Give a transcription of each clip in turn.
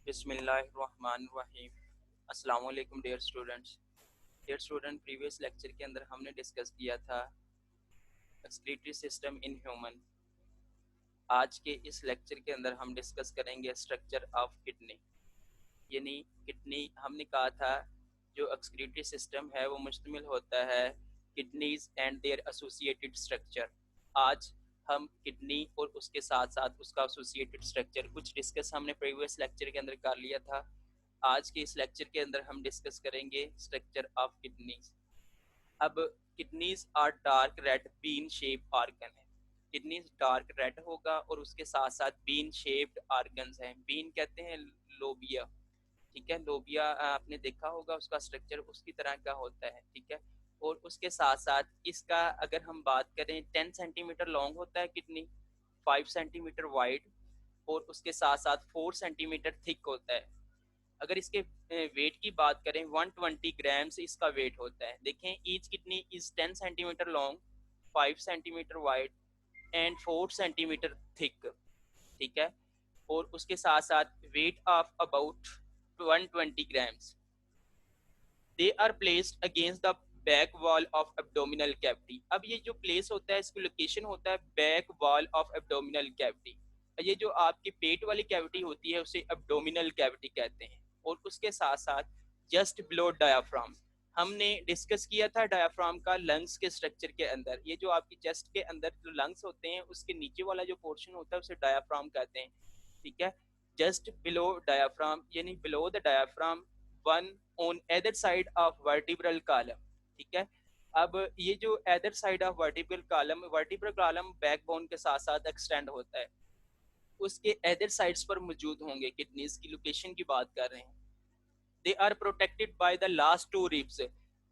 बिस्मिल्लाहिर्रहमानिर्रहीम। अस्सलाम वालेकुम dear students. Dear student, previous lecture के अंदर हमने डिस्कस किया था एक्सक्रीटरी सिस्टम इन ह्यूमन। आज के इस लेक्चर के अंदर हम डिस्कस करेंगे स्ट्रक्चर ऑफ किडनी। यानी किडनी हमने कहा था जो एक्सक्रीटरी सिस्टम है वो मुश्तमिल होता है kidneys and their associated structure. आज हम किडनी और उसके साथ साथ उसका एसोसिएटेड स्ट्रक्चर कुछ डिस्कस हमने प्रीवियस लेक्चर के अंदर कर लिया था। आज के इस लेक्चर के अंदर हम डिस्कस करेंगे स्ट्रक्चर ऑफ किडनीज। अब kidneys are dark red bean shape organ है। किडनीज डार्क रेड होगा और उसके साथ साथ बीन शेप्ड ऑर्गन्स हैं। बीन कहते हैं लोबिया, ठीक है। लोबिया आपने देखा होगा, उसका स्ट्रक्चर उसकी तरह का होता है, ठीक है। और उसके साथ साथ इसका अगर हम बात करें 10 सेंटीमीटर लॉन्ग होता है किडनी, 5 सेंटीमीटर वाइड और उसके साथ साथ 4 सेंटीमीटर थिक होता है। अगर इसके वेट की बात करें 120 ग्राम्स इसका वेट होता है। देखें, each kidney is 10 centimetre long, 5 centimetre wide and 4 centimetre thick, ठीक है। और उसके साथ साथ weight of about 120 grams. They are placed against the back wall of abdominal cavity. अब ये जो प्लेस होता है इसकी लोकेशन होता है back wall of abdominal cavity. ये जो आपकी पेट वाली कैविटी होती है उसे एब्डोमिनल कैविटी कहते हैं। और उसके साथ साथ जस्ट बिलो डायाफ्राम। हमने डिस्कस किया था डायाफ्राम का लंग्स के स्ट्रक्चर के अंदर। ये जो आपकी चेस्ट के अंदर जो लंग्स होते हैं उसके नीचे वाला जो पोर्शन होता है उसे डायाफ्राम कहते हैं, ठीक है। जस्ट बिलो डायाफ्राम यानी below the diaphragm, one on other side of vertebral column, ठीक है। अब ये जो other side of vertebral column backbone के साथ साथ एक्सटेंड होता है, उसके अदर साइड्स पर मौजूद होंगे। किडनीज की लोकेशन की बात कर रहे हैं। They are protected by the last two ribs.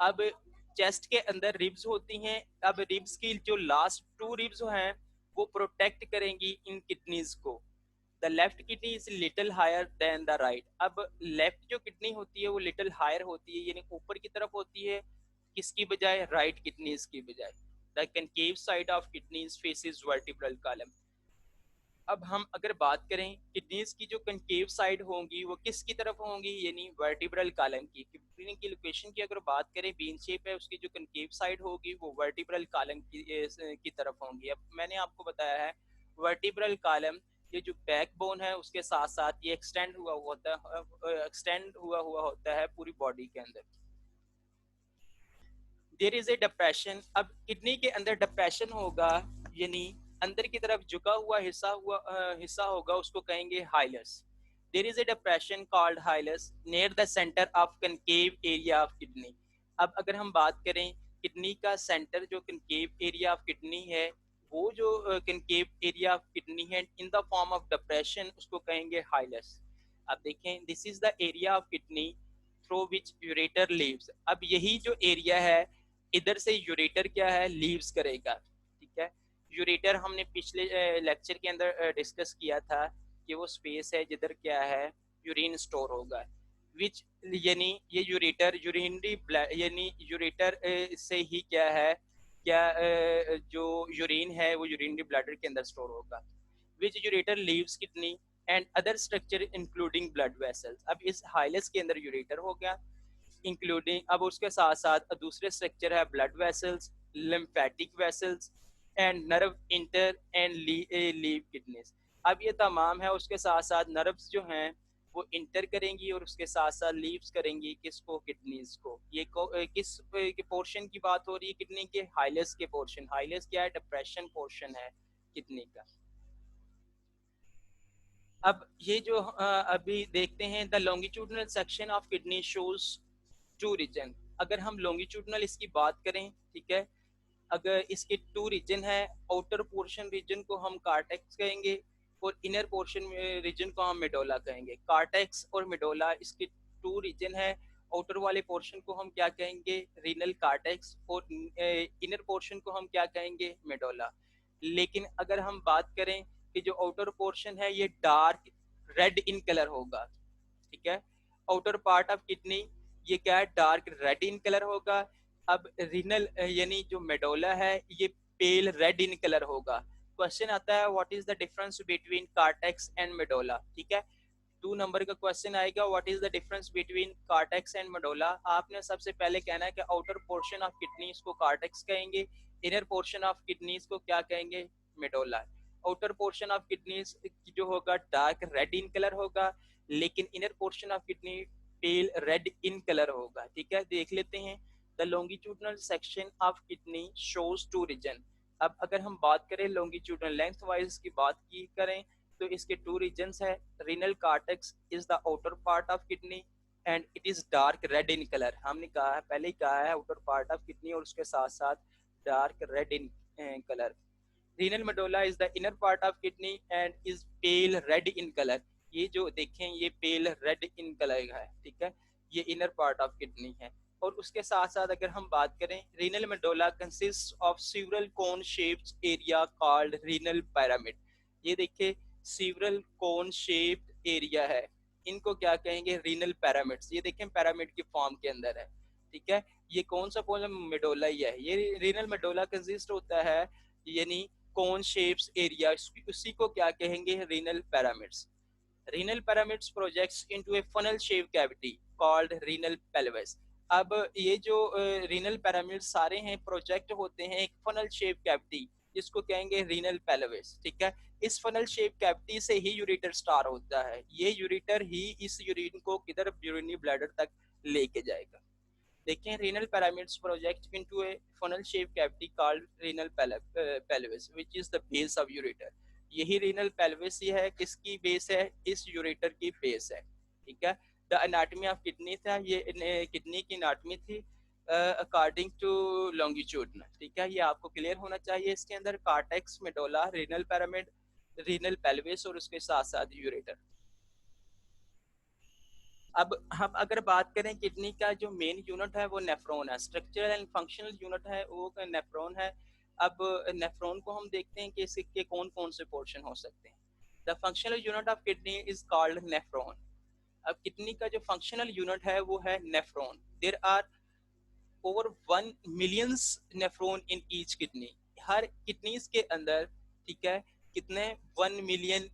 अब चेस्ट के अंदर रिब्स होती हैं। अब रिब्स की जो लास्ट टू रिब्स हैं वो प्रोटेक्ट करेंगी इन किडनीज को। The left kidney is little higher than the right. अब लेफ्ट जो किडनी होती है वो लिटिल हायर होती है यानी ऊपर की तरफ होती है, किसकी बजाय? राइट किडनीज की बजाय। The concave side of kidneys faces vertebral column. अब हम अगर बात करें किडनीज की जो कनकेव साइड होंगी वो किसकी तरफ होंगी? यानी वर्टिब्रल कॉलम की। किडनी की लोकेशन की अगर बात करें, बीन शेप है, उसकी जो कनकेव साइड होगी वो वर्टिब्रल कॉलम की तरफ होंगी। अब मैंने आपको बताया है वर्टिब्रल कॉलम ये जो बैकबोन है उसके साथ साथ ये एक्सटेंड हुआ होता है पूरी बॉडी के अंदर। There is a depression. अब किडनी के अंदर डिप्रेशन होगा यानी अंदर की तरफ झुका हुआ हिस्सा होगा, उसको कहेंगे hilus. There is a depression called hilus near the centre of concave area of kidney. अब अगर हम बात करें किडनी का सेंटर जो कनकेव एरिया ऑफ किडनी है, वो जो कनकेव एरिया ऑफ किडनी है in the form of depression, उसको कहेंगे हाइलस। अब देखें, this is the area of kidney through which ureter leaves. अब यही जो एरिया है इधर से यूरेटर क्या है? लीव्स करेगा, ठीक है। यूरेटर हमने पिछले लेक्चर के अंदर डिस्कस किया था कि वो स्पेस है जिधर क्या है यूरिन स्टोर होगा। विच यानी ये यूरेटर यूरिनरी यानी यूरेटर से ही क्या है, क्या जो यूरिन है वो यूरिनरी ब्लैडर के अंदर स्टोर होगा। Which ureter leaves kidney and other structure including blood vessels. अब इस हाइलस के अंदर यूरेटर हो गया इंक्लूडिंग, अब उसके साथ साथ दूसरे स्ट्रक्चर है blood vessels, lymphatic vessels and nerve inter and leave kidneys. अब ये तमाम है, उसके साथ साथ नर्व्स जो हैं वो इंटर करेंगी और उसके साथ साथ लीव्स करेंगी किसको? किडनीज को। ये किस के पोर्शन की बात हो रही है किडनी के? हाइलस के पोर्शन। हाइलस क्या है? डिप्रेशन पोर्शन है किडनी का। अब ये जो अभी देखते हैं the longitudinal section of kidney shows two region. अगर हम लॉन्गिट्यूडनल इसकी बात करें, ठीक है, अगर इसके टू रीजन है, आउटर पोर्शन रीजन को हम कार्टेक्स कहेंगे और इनर पोर्शन रीजन को हम मेडोला कहेंगे। कार्टेक्स और मेडोला इसके टू रीजन है। आउटर वाले पोर्शन को हम क्या कहेंगे? Renal cortex. और इनर पोर्शन को हम क्या कहेंगे? मेडोला। लेकिन अगर हम बात करें कि जो आउटर पोर्शन है ये डार्क रेड इन कलर होगा, ठीक है। आउटर पार्ट ऑफ किडनी ये क्या है? डार्क रेड इन कलर होगा। अब रीनल यानी जो मेडोला है ये पेल रेड इन कलर होगा। क्वेश्चन आता है what is the difference between cortex and medulla, ठीक है। 2 नंबर का क्वेश्चन आएगा, what is the difference between cortex and medulla. आपने सबसे पहले कहना है कि आउटर पोर्शन ऑफ किडनीज को कार्टेक्स कहेंगे, इनर पोर्शन ऑफ किडनीज को क्या कहेंगे, medulla. Outer portion of kidneys जो होगा डार्क रेड इन कलर होगा, लेकिन inner portion of kidney pale red in colour होगा। ठीक है, देख लेते हैं। The longitudinal section of kidney shows two region. अब अगर हम बात करें लॉन्गिट्यूडनल लेंथ वाइज की बात की करें तो इसके 2 रीजन्स है। Renal cortex is the outer part of kidney and it is dark red in colour. हमने कहा है, पहले ही कहा है, आउटर पार्ट ऑफ किडनी और उसके साथ साथ dark red in colour. Renal medulla is the inner part of kidney and is pail red in colour. ये जो देखें ये पेल रेड इन कलर है। ठीक है, ये इनर पार्ट ऑफ किडनी है। और उसके साथ साथ अगर हम बात करें, renal medulla consist of several cone shaped area called renal pyramid. ये देखिए सेवरल कोन शेप्ड एरिया है, इनको क्या कहेंगे, रीनल पिरामिड्स। ये देखें पिरामिड की फॉर्म के अंदर है। ठीक है, ये कौन सा पोर्शन, मेडुला ही है। ये रीनल मेडुला कंसिस्ट होता है यानी कोन शेप्स एरिया, उसी को क्या कहेंगे, renal pyramids. Renal pyramids projects into a funnel shape cavity called renal pelvis. अब ये जो रीनल पिरामिड सारे हैं प्रोजेक्ट होते हैं एक फनल शेप कैविटी, जिसको कहेंगे रीनल पेल्विस। ठीक है, इस फनल शेप कैविटी से ही यूरेटर स्टार्ट होता है। ये यूरेटर ही इस यूरिन को किधर, यूरिनरी ब्लैडर तक लेके जाएगा। देखें, renal pyramids project into a funnel shape cavity called renal pelvis which is the base of ureter. यही रीनल पेल्विस ही है, किसकी बेस है, इस यूरेटर की बेस है। ठीक है, द एनाटॉमी ऑफ किडनी था, ये किडनी की एनाटॉमी थी अकॉर्डिंग टू लॉन्गिट्यूड। ठीक है, ये आपको क्लियर होना चाहिए। इसके अंदर cortex, medulla, renal pyramid, renal pelvis और उसके साथ साथ यूरेटर। अब हम अगर बात करें किडनी का जो मेन यूनिट है वो नेफ्रॉन है, स्ट्रक्चरल एंड फंक्शनल यूनिट है वो नेफ्रॉन है। अब नेफ्रॉन को हम देखते हैं कि इसके कौन कौन से पोर्शन हो सकते हैं। The functional unit of kidney is called nephron. अब किडनी का जो फंक्शनल यूनिट है वो है nephron. There are over 1 millions nephron in each kidney. हर किडनीज के अंदर, ठीक है, कितने 1 मिलियन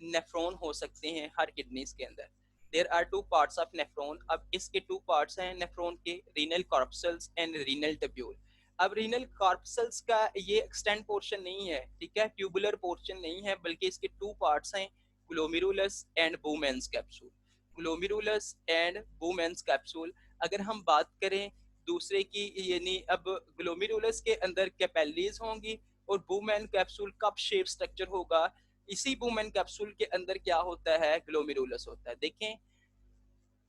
नेफ्रॉन हो सकते हैं हर किडनीज के अंदर। There are 2 parts of nephron. अब इसके 2 पार्ट्स हैं नेफ्रॉन के, renal corpuscles and renal tubule. अब रीनल कॉर्पसल्स का ये एक्सटेंड पोर्शन नहीं है, ठीक है, ट्यूबुलर पोर्शन नहीं है, बल्कि इसके 2 पार्ट्स हैं, glomerulus and Bowman's capsule. Glomerulus and Bowman's capsule. अगर हम बात करें दूसरे की, यानी अब ग्लोमेरुलस के अंदर कैपिलरीज होंगी और women capsule cup shape structure होगा। इसी बुमेन कैप्सूल के अंदर क्या होता है, ग्लोमेरुलस होता है। देखें,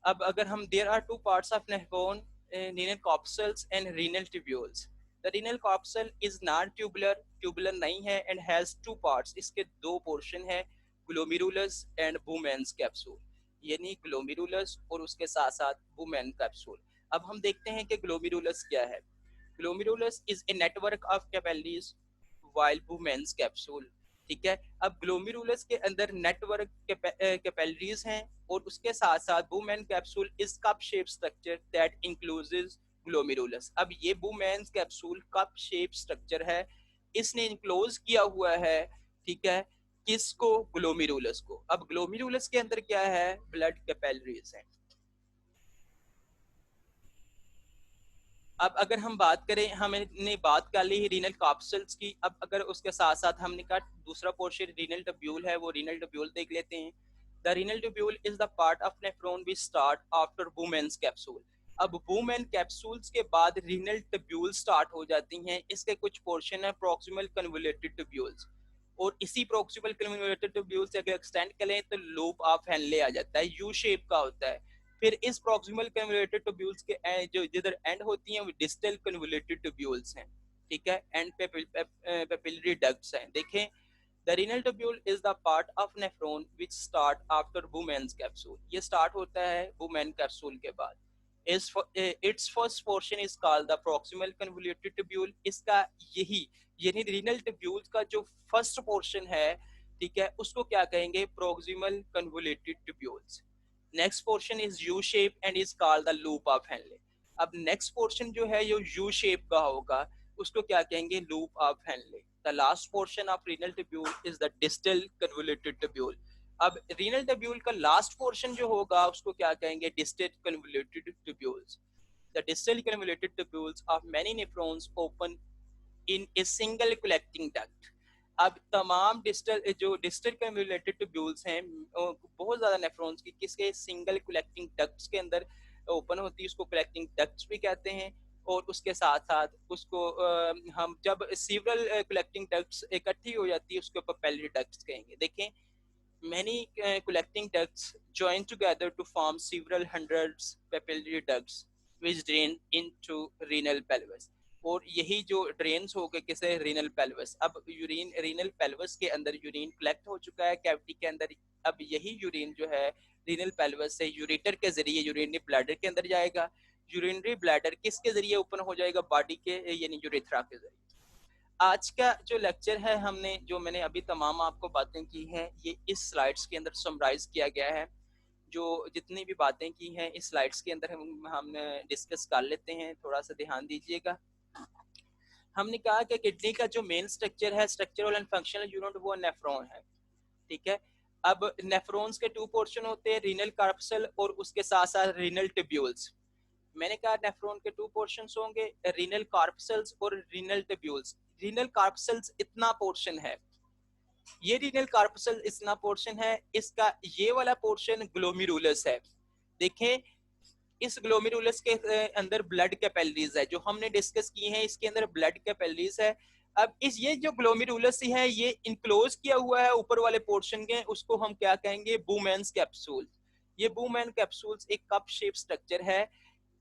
अब अगर हम, there are 2 parts of nephron, renal corpuscles and renal tubules. The renal corpuscle is non tubular, tubular नहीं है, एंड हैज 2 पार्ट्स, इसके 2 पोर्शन है, ग्लोमेरुलस एंड बुमेन्स कैप्सूल। यानी ग्लोमेरुलस और उसके साथ साथ बुमेन कैप्सूल। अब हम देखते हैं कि ग्लोमेरुलस क्या है। Glomerulus is a network of capillaries while Bowman's capsule. ठीक है, अब ग्लोमेरुलस के अंदर नेटवर्क कैपिलरीज हैं और उसके साथ साथ women capsule is cup shape structure that includes glomerulus. अब ये women capsule cup shape structure है, इसने इंक्लोज किया हुआ है, ठीक है, किसको, ग्लोमेरुलस को। अब ग्लोमेरुलस के अंदर क्या है, ब्लड कैपिलरीज हैं। अब अगर हम बात करें, हमने बात कर ली रीनल कैप्सूल्स की, अब अगर उसके साथ साथ हमने कहा दूसरा पोर्शन रीनल ट्यूब्यूल है, वो रीनल ट्यूब्यूल देख लेते हैं। The renal tubule is the part of nephron which start after Bowman's capsule. अब बुमेन कैप्सूल्स के बाद रीनल ट्यूब्यूल स्टार्ट हो जाती हैं। इसके कुछ पोर्शन है प्रॉक्सिमल कन्वोल्यूटेड ट्यूब्यूल्स, और इसी प्रॉक्सिमल कन्वोल्यूटेड ट्यूब्यूल से अगर एक्सटेंड करें तो लूप ऑफ हेनले आ जाता है, यू शेप का होता है। फिर इस प्रॉक्सिमल कन्वोल्यूटेड ट्यूब्यूल्स के जो जिधर एंड होती हैं वो डिस्टल कन्वोल्यूटेड ट्यूब्यूल्स हैं। ठीक है, एंड पेपिलरी डक्ट्स हैं। देखें, the renal tubule is the part of nephron which start after Bowman's capsule. ये स्टार्ट होता है बुमेन कैप्सूल के बाद। Its first portion is called the proximal convoluted tubule. इसका यही यानी रीनल ट्यूब्यूल का जो फर्स्ट पोर्शन है, ठीक है, उसको क्या कहेंगे, proximal convoluted tubules. Next portion is U shape and is called the loop of Henle. अब नेक्स्ट पोर्शन जो है ये यू शेप का होगा, उसको क्या कहेंगे, loop of Henle. The last portion of renal tubule is the distal convoluted tubule. अब रीनल ट्यूब्यूल का लास्ट पोर्शन जो होगा उसको क्या कहेंगे, distal convoluted tubules. The distal convoluted tubules of many nephrons open in a single collecting duct. अब तमाम distal convoluted tubules हैं बहुत ज्यादा नेफ्रॉन्स की किसके सिंगल कलेक्टिंग डक्ट्स के अंदर ओपन होती है, उसको कलेक्टिंग डक्ट्स भी कहते हैं। और उसके साथ साथ उसको हम जब सीवरल कलेक्टिंग डक्ट्स इकट्ठी हो जाती है उसको पेपिलरी डक्ट्स कहेंगे। देखें, many collecting ducts join together to form several hundreds papillary ducts which drain into renal pelvis। और यही जो ड्रेन्स हो गए किसे, रीनल पेल्विस। अब यूरिन रीनल पेल्विस के अंदर यूरिन कलेक्ट हो चुका है कैविटी के अंदर। अब यही यूरिन जो है रीनल पेल्विस से यूरेटर के जरिए यूरिनरी ब्लैडर के अंदर जाएगा। यूरिनरी ब्लैडर किसके जरिए ओपन हो जाएगा, बॉडी के यानी यूरेथ्रा के जरिए। आज का जो लेक्चर है हमने जो मैंने अभी तमाम आपको बातें की हैं ये इस स्लाइड्स के अंदर समराइज किया गया है। जो जितनी भी बातें की हैं इस स्लाइड्स के अंदर हम डिस्कस कर लेते हैं, थोड़ा सा ध्यान दीजिएगा। हमने कहा कि किडनी का जो मेन स्ट्रक्चर है, स्ट्रक्चरल एंड फंक्शनल यूनिट, वो नेफ्रॉन है। ठीक है, अब नेफ्रॉन्स के टू पोर्शन होते हैं, रीनल कार्पसल और उसके साथ साथ रीनल ट्यूब्यूल्स। मैंने कहा नेफ्रॉन के टू पोर्शंस होंगे, रीनल कार्पसल्स और रीनल ट्यूब्यूल्स। रीनल कार्पसल्स इतना पोर्शन है, ये रीनल कार्पसल इतना पोर्शन है, इसका ये वाला पोर्शन ग्लोमेरुलस है। देखें, इस ग्लोमेरुलस के अंदर ब्लड कैपिलरीज है जो हमने डिस्कस की हैं, इसके अंदर ब्लड कैपिलरीज है। अब इस ये जो ग्लोमेरुलस है ये इनक्लोज किया हुआ है ऊपर वाले पोर्शन के, उसको हम क्या कहेंगे, बूमैन्स कैप्सूल। ये बूमैन कैप्सूल्स एक कप शेप स्ट्रक्चर है।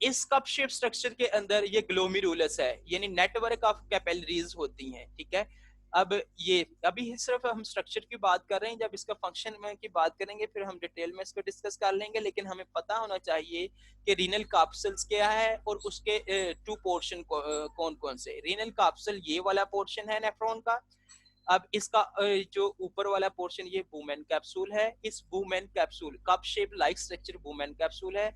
इस कप शेप स्ट्रक्चर के अंदर ये ग्लोमेरुलस है यानी नेटवर्क ऑफ कैपिलरीज होती हैं। ठीक है, अब ये अभी सिर्फ हम स्ट्रक्चर की बात कर रहे हैं, जब इसका फंक्शन में की बात करेंगे फिर हम डिटेल में इसको डिस्कस कर लेंगे। लेकिन हमें पता होना चाहिए कि रीनल कैप्सूल्स क्या है और उसके टू पोर्शन कौन कौन से। रीनल कैप्सूल ये वाला पोर्शन है नेफ्रॉन का। अब इसका जो ऊपर वाला पोर्शन ये बूमैन कैप्सूल है। इस woman capsule cup shape like structure woman capsule है।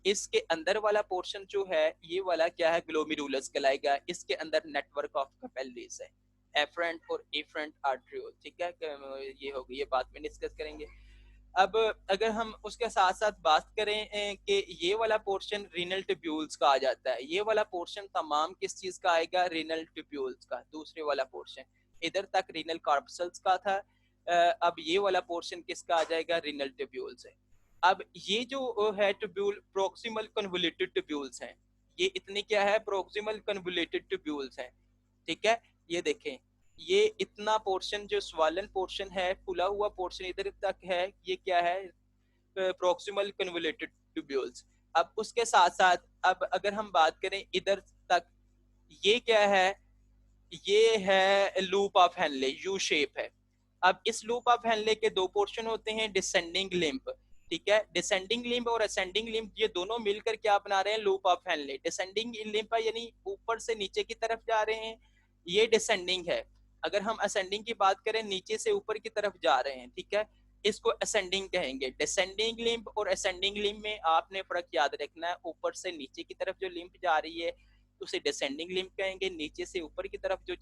इसके अंदर वाला पोर्शन जो है ये वाला क्या है, ग्लोमेरुलस कहलाएगा। इसके अंदर नेटवर्क ऑफ कैपिलरीज है, एफरेंट और एफरेंट आर्टरियोल। ठीक है, ये हो गई, ये बात में डिस्कस करेंगे। अब अगर हम उसके साथ साथ बात करें कि ये वाला पोर्शन रीनल ट्यूब्यूल्स का आ जाता है, ये वाला पोर्शन तमाम किस चीज का आएगा, रीनल ट्यूब्यूल्स का। दूसरे वाला पोर्शन इधर तक रीनल कार्पसल्स का था, अब ये वाला पोर्शन किसका आ जाएगा, रीनल ट्यूब्यूल्स है। अब ये जो है ट्यूब्यूल प्रोक्सिमल कन्वोल्यूटेड ट्यूब्यूल्स हैं, ये इतने क्या है, प्रोक्सिमल कन्वोल्यूटेड ट्यूब्यूल्स हैं। ठीक है, ये देखें, ये इतना पोर्शन जो स्वालन पोर्शन है, फुला हुआ पोर्शन इधर तक है, ये क्या है, प्रोक्सिमल कन्वोल्यूटेड ट्यूब्यूल्स। अब उसके साथ साथ अब अगर हम बात करें इधर तक, ये क्या है, ये है loop of Henle, U shape है। अब इस लूप ऑफ हेनले के दो पोर्शन होते हैं, डिसेंडिंग लिम्ब। ठीक है, डिसेंडिंग लिम्ब और असेंडिंग लिम्ब ये दोनों मिलकर क्या बना रहे हैं, loop of Henle. Descending limb यानी ऊपर से नीचे की तरफ जा रहे हैं, ये डिसेंडिंग है। अगर हम असेंडिंग की बात करें, नीचे से ऊपर की तरफ जा रहे हैं, ठीक है, इसको असेंडिंग कहेंगे। डिसेंडिंग लिम्ब और असेंडिंग लिम्ब में आपने फर्क याद रखना है, ऊपर से नीचे की तरफ जो लिम्ब जा रही है उसे डिसेंडिंग लिम्ब कहेंगे, नीचे से ऊपर की तरफ जो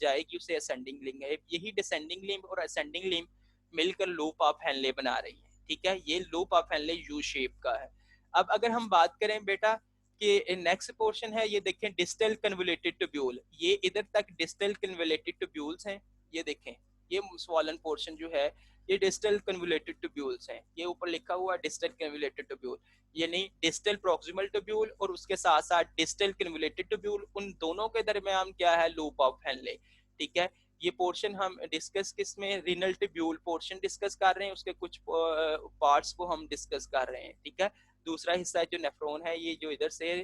जाएगी उसे असेंडिंग लिम्ब है। यही डिसेंडिंग लिम्ब और असेंडिंग लिम्ब मिलकर लूप ऑफ हेनले बना रही है। ठीक है, ये loop of Henle U shape का है। अब अगर हम बात करें बेटा कि नेक्स्ट पोर्शन है, ये देखें डिस्टल कन्वोल्यूटेड ट्यूब्यूल, ये इधर तक डिस्टल कन्वोल्यूटेड ट्यूब्यूल्स हैं। ये देखें, ये स्वॉलन पोर्शन जो है ये डिस्टल कन्वोल्यूटेड ट्यूब्यूल्स हैं। ये ऊपर लिखा हुआ डिस्टल कन्वोल्यूटेड ट्यूब्यूल, यानी डिस्टल प्रॉक्सिमल ट्यूब्यूल और उसके साथ साथ डिस्टल कन्वोल्यूटेड ट्यूब्यूल, उन दोनों के दरमियान क्या है, लूप ऑफ हेनले। ठीक है, ये पोर्शन हम डिस्कस किस में, रीनल ट्यूब्यूल पोर्शन डिस्कस कर रहे हैं, उसके कुछ पार्ट्स को हम डिस्कस कर रहे हैं। ठीक है, दूसरा हिस्सा जो नेफ्रॉन है ये जो इधर से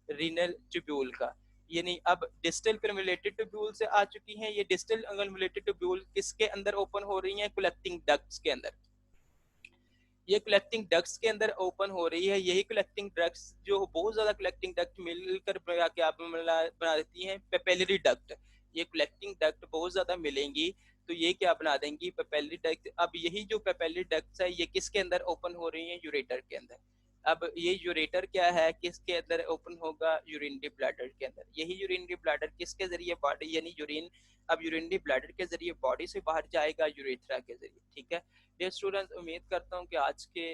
रीनल ट्यूब्यूल का, यानी अब डिस्टल कन्वोल्यूटेड ट्यूब्यूल से आ चुकी हैं। ये डिस्टल कन्वोल्यूटेड ट्यूब्यूल किसके अंदर ओपन हो रही हैं, कलेक्टिंग डक्ट्स के अंदर। ये कलेक्टिंग डक्ट्स के अंदर ओपन हो रही है। यही कलेक्टिंग डक्ट्स जो बहुत ज्यादा कलेक्टिंग डक्ट मिलकर क्या बना देती हैं, पेपिलरी डक्ट। ये कलेक्टिंग डक्ट बहुत ज्यादा मिलेंगी तो ये क्या बना देंगी, पेपिलरी डक्ट। अब यही जो पेपिलरी डक्ट्स है ये किसके अंदर ओपन हो रही है, यूरेटर के अंदर। अब ये यूरेटर क्या है, किसके अंदर ओपन होगा, यूरिनरी ब्लैडर के अंदर। यही यूरिनरी ब्लैडर किसके जरिए, बॉडी यानी यूरिन अब यूरिनरी ब्लैडर के जरिए बॉडी से बाहर जाएगा यूरेथ्रा के जरिए। ठीक है, डियर स्टूडेंट, उम्मीद करता हूँ कि आज के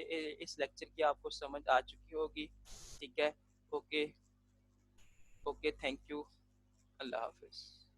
इस लेक्चर की आपको समझ आ चुकी होगी। ठीक है, ओके, ओके, थैंक यू, अल्लाह हाफिज़।